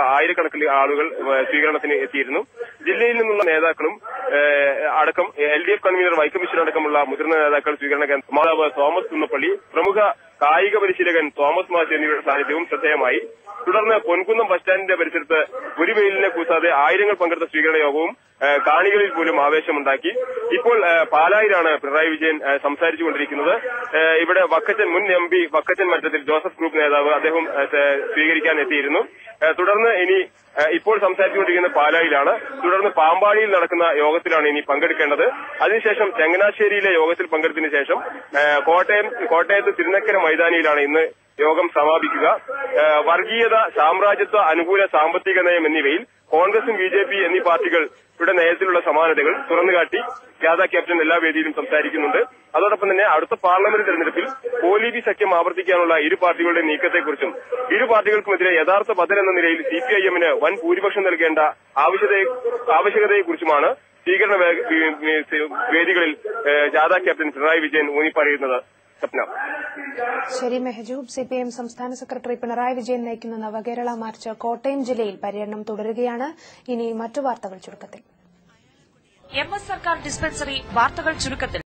ആയിരക്കണക്കിന് ആളുകൾ സ്വീകരണത്തിന് എത്തിയിരുന്നു. ജില്ലയിൽ നിന്നുള്ള നേതാക്കളും അടക്കം LDF കൺവീനർ വൈക്കം മിശ്ര അടക്കമുള്ള മുതിർന്ന നേതാക്കൾ സ്വീകരണ കേന്ദ്രം മാതാവ് തോമസ് കുന്നപ്പള്ളി, പ്രമുഖ കായിക പരിശീലകൻ തോമസ് മാഷ് എന്നിവരുടെ സാന്നിധ്യവും ശ്രദ്ധേയമായി. തുടർന്ന് പൊൻകുന്നം ബസ് സ്റ്റാൻഡിന്റെ പരിസരത്ത് ഒരു വെയിലിനെ കൂസാതെ ആയിരങ്ങൾ പങ്കെടുത്ത സ്വീകരണ യോഗവും കാണികളിൽ പോലും ആവേശമുണ്ടാക്കി. ഇപ്പോൾ പാലായിലാണ് പിണറായി വിജയൻ സംസാരിച്ചുകൊണ്ടിരിക്കുന്നത്. ഇവിടെ മുൻ MP Vakkachan Mattathil Joseph group നേതാവ് അദ്ദേഹം സ്വീകരിക്കാൻ എത്തിയിരുന്നു. തുടർന്ന് ഇപ്പോൾ സംസാരിച്ചുകൊണ്ടിരിക്കുന്ന പാലായിലാണ്. തുടർന്ന് പാമ്പാടിയിൽ നടക്കുന്ന യോഗത്തിലാണ് ഇനി പങ്കെടുക്കേണ്ടത്. അതിനുശേഷം ചങ്ങനാശ്ശേരിയിലെ യോഗത്തിൽ പങ്കെടുത്തതിനു ശേഷം കോട്ടയത്ത് തിരുനക്കര മൈതാനിയിലാണ് ഇന്ന് യോഗം സമാപിക്കുക. വർഗീയത, സാമ്രാജ്യത്വ അനുകൂല സാമ്പത്തിക നയം എന്നിവയിൽ കോൺഗ്രസും BJP എന്നീ പാർട്ടികളുടെ നയത്തിലുള്ള സമാനതകൾ തുറന്നുകാട്ടി ജാഥ ക്യാപ്റ്റൻ എല്ലാ വേദിയിലും സംസാരിക്കുന്നുണ്ട്. അതോടൊപ്പം തന്നെ അടുത്ത പാർലമെന്റ് തെരഞ്ഞെടുപ്പിൽ കോലീബി സഖ്യം ആവർത്തിക്കാനുള്ള ഇരു പാർട്ടികളുടെ നീക്കത്തെക്കുറിച്ചും ഇരു പാർട്ടികൾക്കുമെതിരെ യഥാർത്ഥ ബദൽ എന്ന നിലയിൽ CPIM-ന് വൻ ഭൂരിപക്ഷം നൽകേണ്ട ആവശ്യകതയെക്കുറിച്ചുമാണ് സ്വീകരണ വേദികളിൽ ജാഥ ക്യാപ്റ്റൻ പിണറായി വിജയൻ ഊന്നിപ്പറയുന്നത്. ശരി മെഹജൂബ്. CPIM സംസ്ഥാന സെക്രട്ടറി പിണറായി വിജയൻ നയിക്കുന്ന നവകേരള മാർച്ച് കോട്ടയം ജില്ലയിൽ പര്യടനം തുടരുകയാണ്. ഇനി മറ്റു വാർത്തകൾ ചുരുക്കത്തിൽ. MS സർക്കാർ ഡിസ്പെൻസറി വാർത്തകൾ ചുരുക്കത്തിൽ.